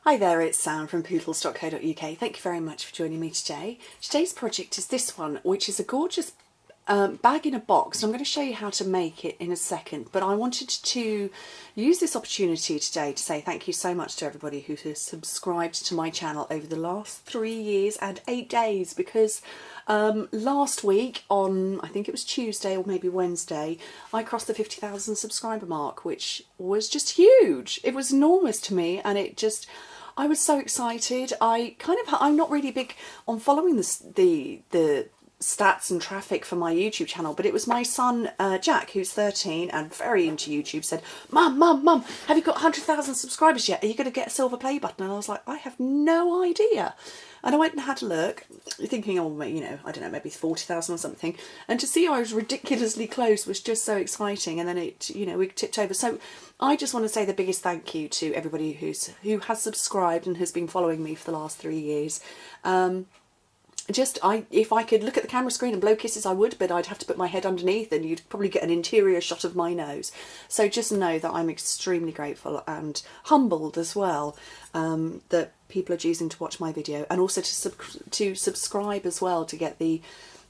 Hi there, it's Sam from Pootles.co.uk. Thank you very much for joining me today. Today's project is this one, which is a gorgeous bag in a box. I'm going to show you how to make it in a second, but I wanted to use this opportunity today to say thank you so much to everybody who has subscribed to my channel over the last 3 years and 8 days, because last week on, I think it was Tuesday or maybe Wednesday, I crossed the 50,000 subscriber mark, which was just huge. It was enormous to me, and I was so excited. I'm not really big on following the stats and traffic for my YouTube channel, but it was my son Jack, who's 13 and very into YouTube, said, Mum, have you got 100,000 subscribers yet? Are you going to get a silver play button? And I was like, I have no idea. And I went and had a look, thinking, oh, you know, I don't know, maybe 40,000 or something. And to see I was ridiculously close was just so exciting. And then it, you know, we tipped over. So I just want to say the biggest thank you to everybody who has subscribed and has been following me for the last 3 years. If I could look at the camera screen and blow kisses, I would, but I'd have to put my head underneath and you'd probably get an interior shot of my nose. So just know that I'm extremely grateful and humbled as well that people are choosing to watch my video, and also to subscribe as well to get the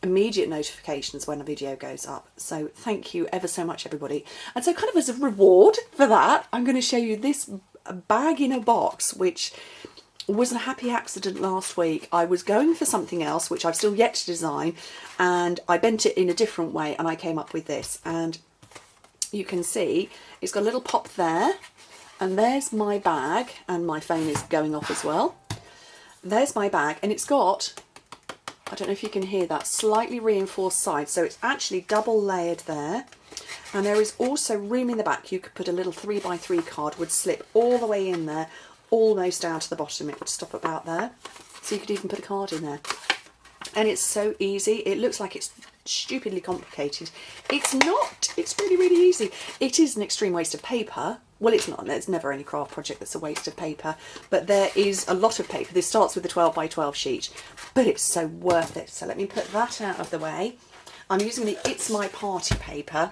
immediate notifications when a video goes up. So thank you ever so much, everybody. And so kind of as a reward for that, I'm going to show you this bag in a box, which was a happy accident last week. I was going for something else, which I've still yet to design, and I bent it in a different way and I came up with this. And you can see it's got a little pop there, and there's my bag, and my phone is going off as well. There's my bag, and it's got, I don't know if you can hear that, slightly reinforced side, so it's actually double layered there. And there is also room in the back. You could put a little 3x3 card, would slip all the way in there, almost down to the bottom. It would stop about there, so you could even put a card in there. And it's so easy. It looks like it's stupidly complicated. It's not. It's really, really easy. It is an extreme waste of paper. Well, it's not. There's never any craft project that's a waste of paper, but there is a lot of paper. This starts with a 12x12 sheet, but it's so worth it. So let me put that out of the way. I'm using the It's My Party paper.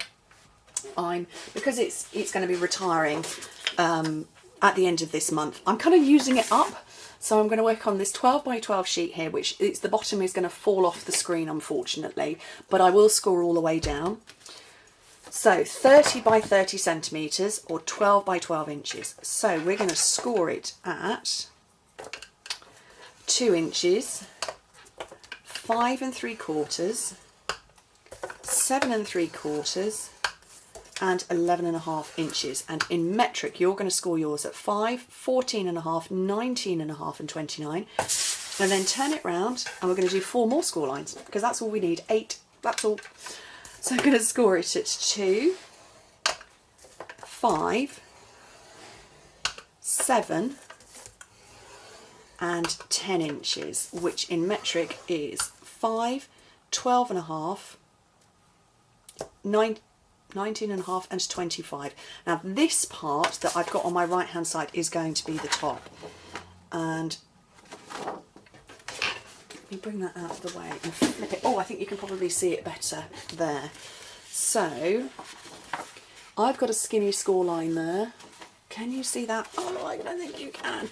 Because it's going to be retiring at the end of this month. I'm kind of using it up, so I'm going to work on this 12x12 sheet here, which the bottom is going to fall off the screen, unfortunately, but I will score all the way down. So 30x30 centimetres or 12x12 inches. So we're going to score it at 2 inches, 5 3/4, 7 3/4, and 11.5 inches. And in metric, you're going to score yours at 5, 14.5, 19.5 and 29. And then turn it round, and we're going to do 4 more score lines, because that's all we need. 8, that's all. So I'm going to score it at 2, 5, 7 and 10 inches, which in metric is 5, 12.5, 9, 19.5 and 25. Now this part that I've got on my right hand side is going to be the top, and let me bring that out of the way and flip it. Oh, I think you can probably see it better there. So I've got a skinny score line there. Can you see that? Oh, I don't think you can.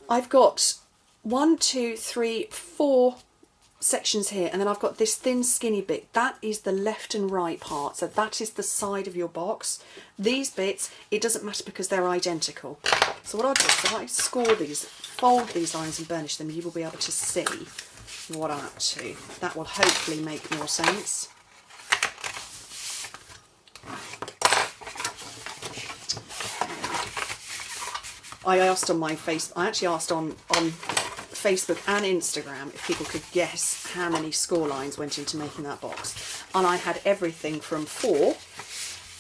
I've got 1, 2, 3, 4 sections here, and then I've got this thin skinny bit. That is the left and right part, so that is the side of your box. These bits, it doesn't matter because they're identical. So what I'll do is if I score these, fold these lines and burnish them, you will be able to see what I'm up to. That will hopefully make more sense. I asked on my I actually asked on Facebook and Instagram if people could guess how many score lines went into making that box, and I had everything from 4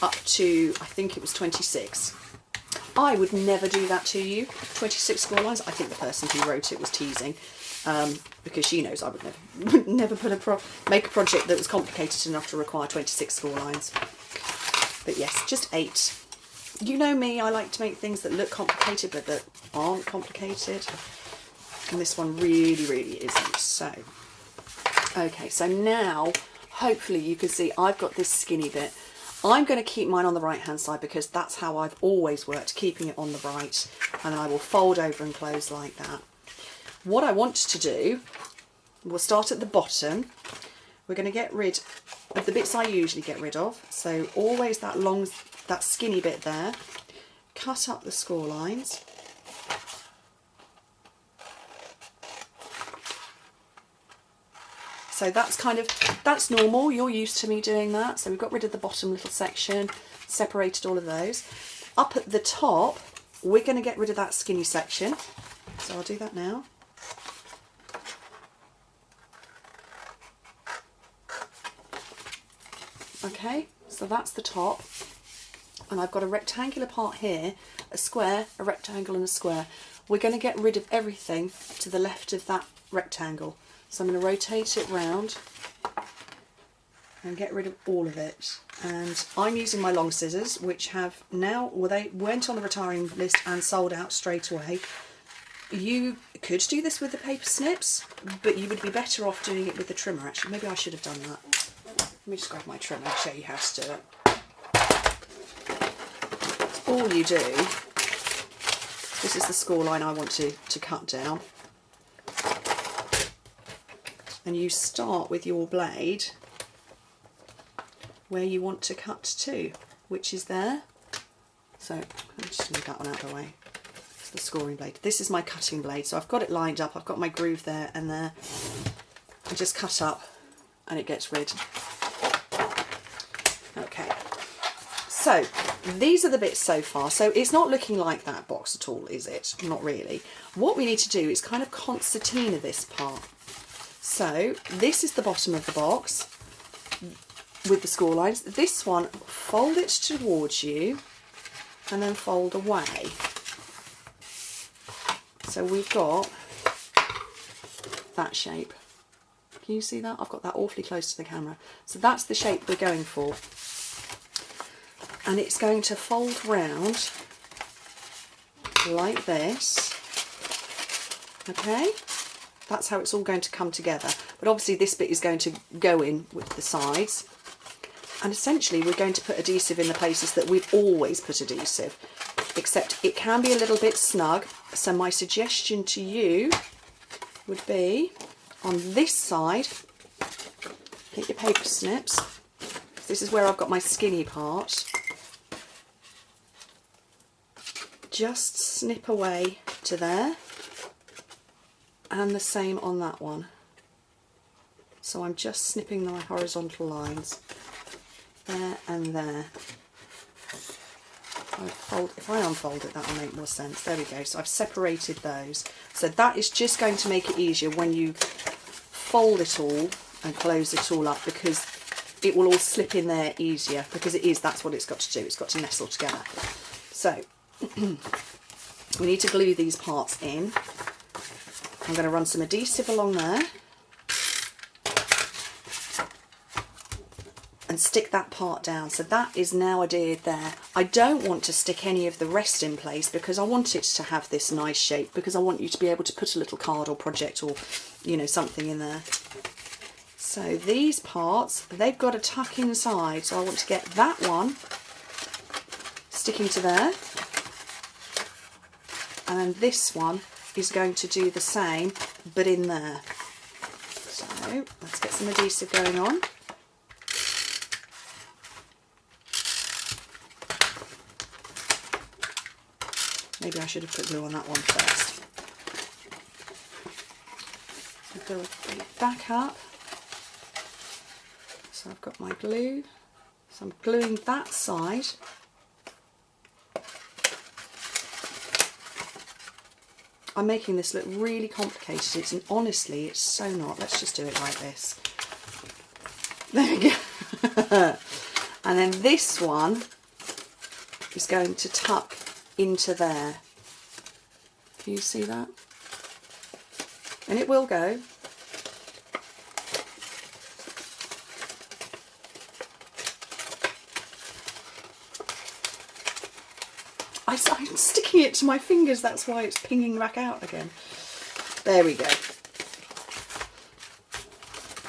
up to, I think it was 26. I would never do that to you, 26 score lines. I think the person who wrote it was teasing, because she knows I would never make a project that was complicated enough to require 26 score lines. But yes, just 8. You know me, I like to make things that look complicated but that aren't complicated. And this one really, really isn't. So, okay, so now hopefully you can see I've got this skinny bit. I'm going to keep mine on the right hand side because that's how I've always worked, keeping it on the right, and I will fold over and close like that. What I want to do, we'll start at the bottom. We're going to get rid of the bits I usually get rid of, so always that skinny bit there. Cut up the score lines. So that's normal, you're used to me doing that. So we've got rid of the bottom little section, separated all of those. Up at the top, we're going to get rid of that skinny section. So I'll do that now. Okay, so that's the top. And I've got a rectangular part here, a square, a rectangle and a square. We're going to get rid of everything to the left of that rectangle. So I'm going to rotate it round and get rid of all of it. And I'm using my long scissors, which have now, well, they went on the retiring list and sold out straight away. You could do this with the paper snips, but you would be better off doing it with the trimmer. Actually, maybe I should have done that. Let me just grab my trimmer and show you how to do it. So all you do, this is the score line I want to cut down. And you start with your blade where you want to cut to, which is there. So I'm just move that one out of the way. It's the scoring blade. This is my cutting blade, so I've got it lined up. I've got my groove there and there. I just cut up and it gets rid. Okay, so these are the bits so far. So it's not looking like that box at all, is it? Not really. What we need to do is kind of concertina this part. So this is the bottom of the box with the score lines. This one, fold it towards you and then fold away. So we've got that shape. Can you see that? I've got that awfully close to the camera. So that's the shape we're going for. And it's going to fold round like this. Okay? That's how it's all going to come together. But obviously this bit is going to go in with the sides. And essentially we're going to put adhesive in the places that we've always put adhesive. Except it can be a little bit snug. So my suggestion to you would be on this side, get your paper snips. This is where I've got my skinny part. Just snip away to there. And the same on that one. So I'm just snipping my horizontal lines there and there. If I unfold it, that will make more sense. There we go. So I've separated those. So that is just going to make it easier when you fold it all and close it all up, because it will all slip in there easier, because that's what it's got to do. It's got to nestle together. So we need to glue these parts in. I'm going to run some adhesive along there and stick that part down. So that is now adhered there. I don't want to stick any of the rest in place because I want it to have this nice shape, because I want you to be able to put a little card or project or, you know, something in there. So these parts, they've got to tuck inside. So I want to get that one sticking to there. And then this one is going to do the same, but in there. So let's get some adhesive going on. Maybe I should have put glue on that one first. So go back up. So I've got my glue. So I'm gluing that side. I'm making this look really complicated, and honestly it's so not. Let's just do it like this. There we go. And then this one is going to tuck into there. Can you see that? And it will go. I'm sticking it to my fingers, that's why it's pinging back out again. There we go.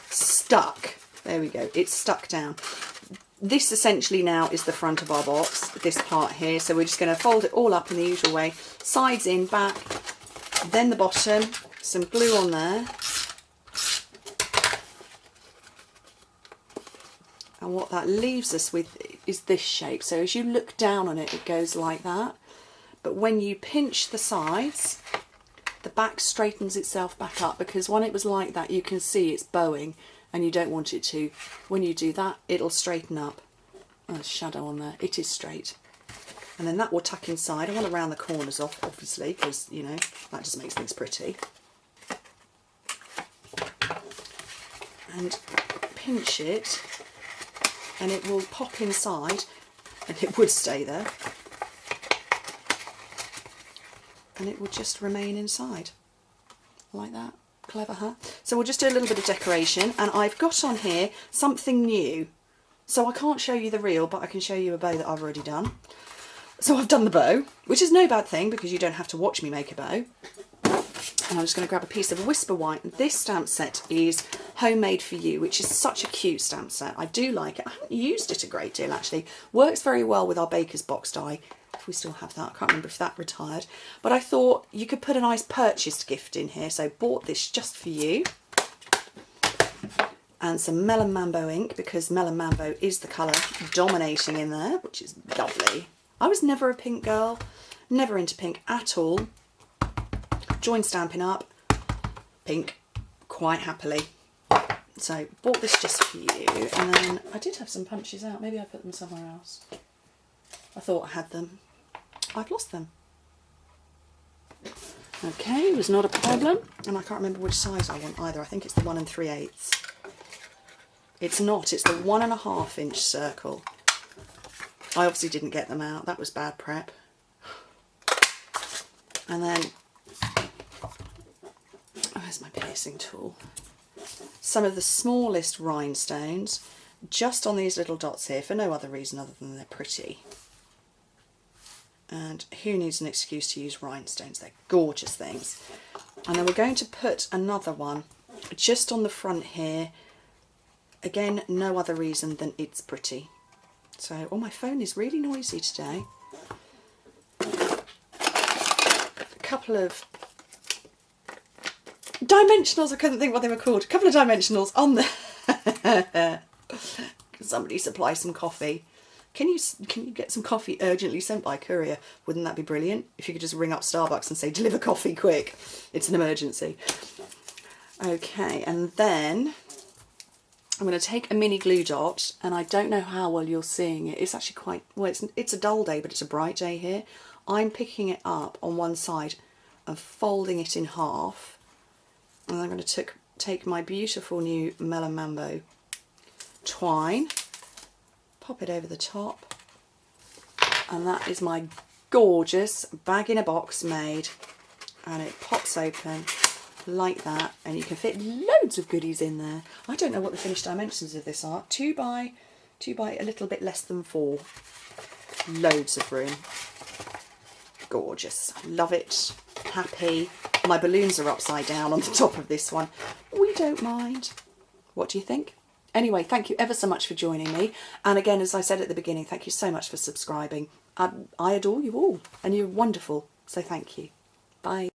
Stuck. There we go, it's stuck down. this essentially now is the front of our box, this part here. So we're just going to fold it all up in the usual way, sides in, back, then the bottom, some glue on there. And what that leaves us with is this shape. So as you look down on it, it goes like that. But when you pinch the sides, the back straightens itself back up, because when it was like that, you can see it's bowing and you don't want it to. When you do that, it'll straighten up. Oh, there's shadow on there. It is straight. And then that will tuck inside. I want to round the corners off, obviously, because, you know, that just makes things pretty. And pinch it, and it will pop inside, and it would stay there. And it will just remain inside, like that. Clever, huh? So we'll just do a little bit of decoration, and I've got on here something new. So I can't show you the reel, but I can show you a bow that I've already done. So I've done the bow, which is no bad thing because you don't have to watch me make a bow. And I'm just going to grab a piece of Whisper White. And this stamp set is Homemade for You, which is such a cute stamp set. I do like it. I haven't used it a great deal, actually. Works very well with our Baker's Box die. If we still have that, I can't remember if that retired. But I thought you could put a nice purchased gift in here. So bought this just for you. And some Melon Mambo ink, because Melon Mambo is the colour dominating in there, which is lovely. I was never a pink girl, never into pink at all. Joined Stampin' Up, pink, quite happily. So bought this just for you. And then I did have some punches out. Maybe I put them somewhere else. I thought I had them. I've lost them. Okay, it was not a problem. And I can't remember which size I want either. I think it's the 1 3/8. It's not, it's the 1.5 inch circle. I obviously didn't get them out. That was bad prep. And then, where's my piercing tool? Some of the smallest rhinestones, just on these little dots here, for no other reason other than they're pretty. And who needs an excuse to use rhinestones? They're gorgeous things. And then we're going to put another one just on the front here. Again, no other reason than it's pretty. So, oh, my phone is really noisy today. A couple of dimensionals, I couldn't think what they were called. A couple of dimensionals on there. Somebody supply some coffee. Can you get some coffee urgently sent by courier? Wouldn't that be brilliant? If you could just ring up Starbucks and say, deliver coffee quick. It's an emergency. Okay, and then I'm going to take a mini glue dot, and I don't know how well you're seeing it. It's actually quite, well, it's a dull day, but it's a bright day here. I'm picking it up on one side and folding it in half. And I'm going to take my beautiful new Melon Mambo twine, pop it over the top, and that is my gorgeous bag in a box made. And it pops open like that, and you can fit loads of goodies in there. I don't know what the finished dimensions of this are. 2 by a little bit less than 4. Loads of room. Gorgeous. Love it. Happy. My balloons are upside down on the top of this one. We don't mind. What do you think? Anyway, thank you ever so much for joining me. And again, as I said at the beginning, thank you so much for subscribing. I adore you all, and you're wonderful. So thank you. Bye.